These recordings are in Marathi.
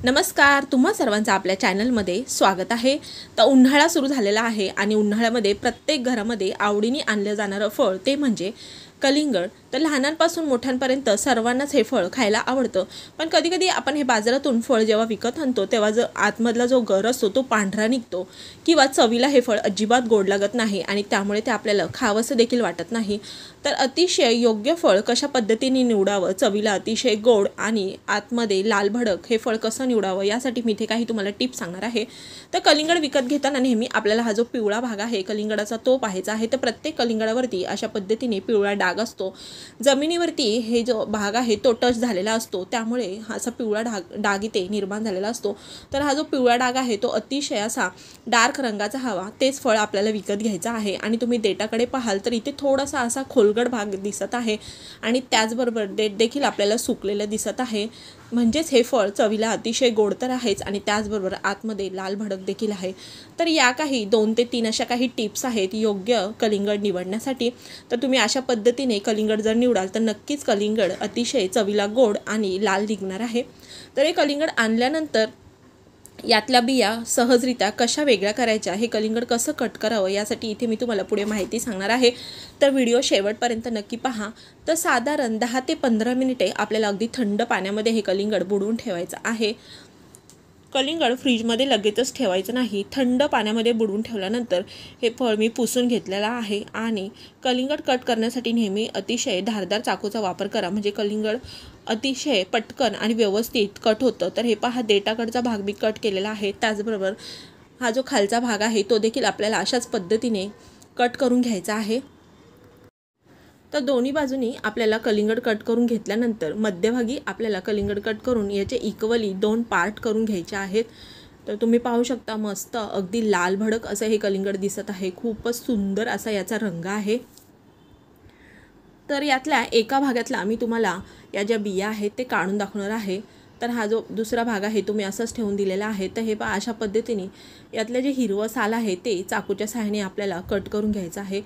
नमस्कार, तुम्हा सर्वांचं आपल्या चॅनलमध्ये स्वागत आहे। तर उन्हाळा सुरू झालेला आहे आणि उन्हाळ्यामध्ये प्रत्येक घरामध्ये आवडीने आणलं जाणारं फळ ते म्हणजे कलिंगड। तर लहानांपासून मोठ्यांपर्यंत सर्वांनाच हे फळ खायला आवडतं, पण कधी-कधी आपण हे बाजारातून फळ जेव्हा विकत आणतो तेव्हा जो आतमधला जो गर असतो तो पांढरा निघतो किंवा चवीला हे फळ अजिबात गोड लागत नाही आणि त्यामुळे ते आपल्याला खावंसं देखील वाटत नाही। तर अतिशय योग्य फळ कशा पद्धतीने निवडावं, चवीला अतिशय गोड आणि आतमध्ये लाल भडक हे फळ कसं निवडावं यासाठी मी इथे काही तुम्हाला टिप्स सांगणार आहे। तर कलिंगड विकत घेताना नेहमी आपल्याला हा जो पिवळा भाग आहे कलिंगडाचा तो पाहायचा आहे। तर प्रत्येक कलिंगडावरती अशा पद्धतीने पिवळा डाग असतो, जमिनीवरती हे जो भाग आहे तो टच झालेला असतो, त्यामुळे हा असा पिवळा डाग इथे निर्माण झालेला असतो। तर हा जो पिवळा डाग आहे तो अतिशय असा डार्क रंगाचा हवा तेच फळ आपल्याला विकत घ्यायचं आहे। आणि तुम्ही देठाकडे पाहाल तर इथे थोडासा असा खोलगट भाग दिसत आहे आणि त्याचबरोबर देठ देखील आपल्याला सुकलेलं दिसत आहे, म्हणजेच हे फळ चवीला अतिशय गोड तर आहेच आणि त्याचबरोबर आतमध्ये लाल भडक देखील आहे। तर या काही 2 ते 3 अशा काही टिप्स आहेत योग्य कलिंगड निवडण्यासाठी। तर तुम्ही अशा पद्धतीने कलिंगड जर निवडाल तर नक्कीच कलिंगड अतिशय चवीला गोड आणि लाल निघणार आहे। तर हे कलिंगड आणल्यानंतर यातल्या बिया सहजरित्या कशा वेगळ्या करायच्या, हे कलिंगड कसं कट करावं यासाठी इथे मी तुम्हाला पुढे माहिती सांगणार आहे। तर व्हिडिओ शेवटपर्यंत नक्की पहा। तर साधारण 10 ते 15 मिनिटे आपल्याला अगदी थंड पाण्यामध्ये हे कलिंगड बुडवून ठेवायचं आहे। कलिंगड फ्रीजमध्ये लगेचच ठेवायचं नाही, थंड पाण्यामध्ये बुडवून ठेवल्यानंतर हे फळ मी पुसून घेतलेलं आहे। आणि कलिंगड कट करण्यासाठी नेहमी अतिशय धारदार चाकूचा वापर करा, म्हणजे कलिंगड अतिशय पटकन आणि व्यवस्थित कट होतं। तर हे पहा, देठाकडचा भाग मी कट केलेला आहे, त्याचबरोबर हा जो खालचा भाग आहे तो देखील आपल्याला अशाच पद्धतीने कट करून घ्यायचा आहे। तर दोन्ही बाजूनी आपल्याला कलिंगड कट करून घेतल्यानंतर मध्यभागी आपल्याला कलिंगड कट करून याचे इक्वली 2 पार्ट करून घ्यायचे आहेत। तर तुम्ही पाहू शकता मस्त अगदी लाल भडक असं हे कलिंगड दिसत आहे, खूपच सुंदर असा याचा रंग आहे। तर यातल्या एका भागातला मी तुम्हाला या ज्या बिया आहेत ते काढून दाखवणार आहे। तर हा जो दुसरा भाग आहे तो मी असंच ठेवून दिलेला आहे। तर हे पहा, अशा पद्धतीने यातले जे हिरवं साल आहे ते चाकूच्या सहाय्याने आपल्याला कट करून घ्यायचं आहे।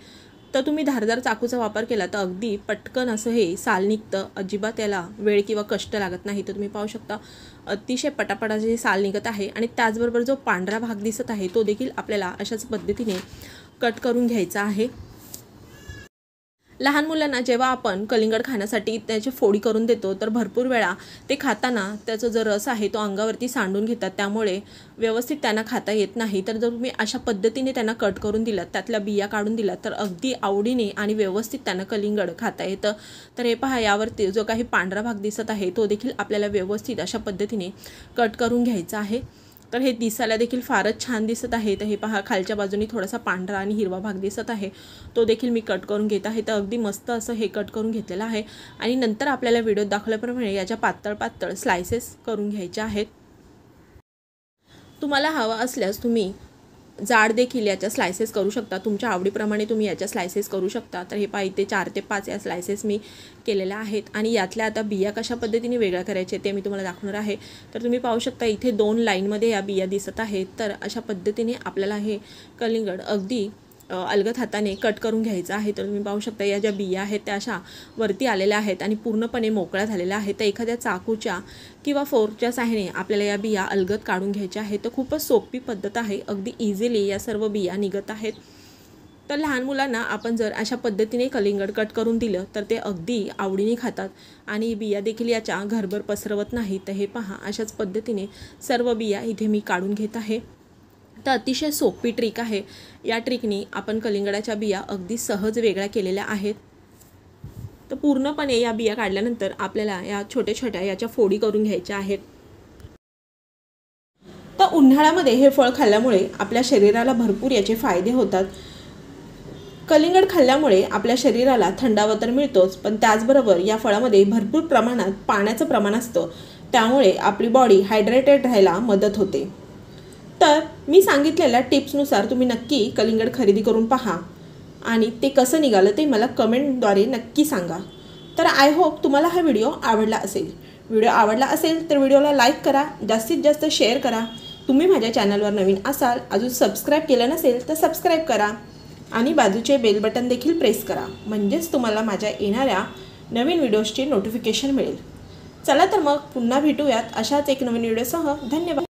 तर तुम्ही धारदार चाकूचा वापर केला तर अगदी पटकन असं हे साल निघतं, अजिबात याला वेळ किंवा कष्ट लागत नाही। तर तुम्ही पाहू शकता अतिशय पटापटाचे हे साल निघत आहे आणि त्याचबरोबर जो पांढरा भाग दिसत आहे तो देखील आपल्याला अशाच पद्धतीने कट करून घ्यायचा आहे। लहान मुलांना जेव्हा आपण कलिंगड खाण्यासाठी त्याची फोडी करून देतो तर भरपूर वेळा ते खाताना त्याचा जो रस आहे तो अंगावरती सांडून घेतात, त्यामुळे व्यवस्थित त्यांना खाता येत नाही। तर जर तुम्ही अशा पद्धतीने त्यांना कट करून दिलात, त्यातल्या बिया काढून दिलात तर अगदी आवडीने आणि व्यवस्थित त्यांना कलिंगड खाता येतं। तर हे पहा, यावरती जो काही पांढरा भाग दिसत आहे तो देखील आपल्याला व्यवस्थित अशा पद्धतीने कट करून घ्यायचा आहे। तर हे दिसायला देखील फारच छान दिसत आहे। तर हे पहा, खालच्या बाजूनी थोडासा पांढरा आणि हिरवा भाग दिसत आहे, तो देखील मी कट करून घेत आहे। तर अगदी मस्त असं हे कट करून घेतलेलं आहे आणि नंतर आपल्याला व्हिडिओत दाखवल्याप्रमाणे याच्या पातळ पातळ स्लायसेस करून घ्यायचे आहेत। तुम्हाला हवा असल्यास तुम्ही जाड देखील याच्या स्लायसेस करू शकता, तुमच्या आवडीप्रमाणे तुम्ही याच्या स्लायसेस करू शकता। तर हे पहा, इथे 4 ते 5 या स्लायसेस मी केलेल्या आहेत आणि यातल्या आता बिया कशा पद्धतीने वेगळ्या करायचे ते मी तुम्हाला दाखवणार आहे। तर तुम्ही पाहू शकता इथे 2 लाईनमध्ये या बिया दिसत आहेत। तर अशा पद्धतीने आपल्याला हे कलिंगड अगदी अलगद हाताने कट करून घ्यायचं आहे। तर तुम्ही पाहू शकता या ज्या बिया आहेत त्या अशा वरती आलेल्या आहेत आणि पूर्णपणे मोकळ्या झालेल्या आहेत। तर एखाद्या चाकूच्या किंवा फोर्कच्या सहाय्याने आपल्याला या बिया अलगद काढून घ्यायच्या आहेत। तर खूपच सोपी पद्धत आहे, अगदी इझिली या सर्व बिया निघत आहेत। तर लहान मुलांना आपण जर अशा पद्धतीने कलिंगड कट करून दिलं तर ते अगदी आवडीने खातात आणि बिया देखील याच्या घरभर पसरवत नाही। तर हे पहा, अशाच पद्धतीने सर्व बिया इथे मी काढून घेत आहे। तर अतिशय सोपी ट्रिक आहे, या ट्रिकनी आपण कलिंगडाच्या बिया अगदी सहज वेगळ्या केलेल्या आहेत। तर पूर्णपणे या बिया काढल्यानंतर आपल्याला या छोट्या छोट्या याच्या फोडी करून घ्यायच्या आहेत। तर उन्हाळ्यामध्ये हे फळ खाल्ल्यामुळे आपल्या शरीराला भरपूर याचे फायदे होतात। कलिंगड खाल्ल्यामुळे आपल्या शरीराला थंडावा तर मिळतोच, पण त्याचबरोबर या फळामध्ये भरपूर प्रमाणात पाण्याचं प्रमाण असतं, त्यामुळे आपली बॉडी हायड्रेटेड राहायला मदत होते। तर मी सांगितलेल्या टिप्सनुसार तुम्ही नक्की कलिंगड खरेदी करून पहा आणि ते कसं निघालं ते मला कमेंटद्वारे नक्की सांगा। तर आय होप तुम्हाला हा व्हिडिओ आवडला असेल। व्हिडिओ आवडला असेल तर व्हिडिओला लाईक करा, जास्तीत जास्त शेअर करा। तुम्ही माझ्या चॅनलवर नवीन असाल, अजून सबस्क्राईब केलं नसेल तर सबस्क्राईब करा आणि बाजूचे बेल बटन देखील प्रेस करा, म्हणजेच तुम्हाला माझ्या येणाऱ्या नवीन व्हिडिओजचे नोटिफिकेशन मिळेल। चला तर मग पुन्हा भेटूयात अशाच एक नवीन व्हिडिओसह. धन्यवाद.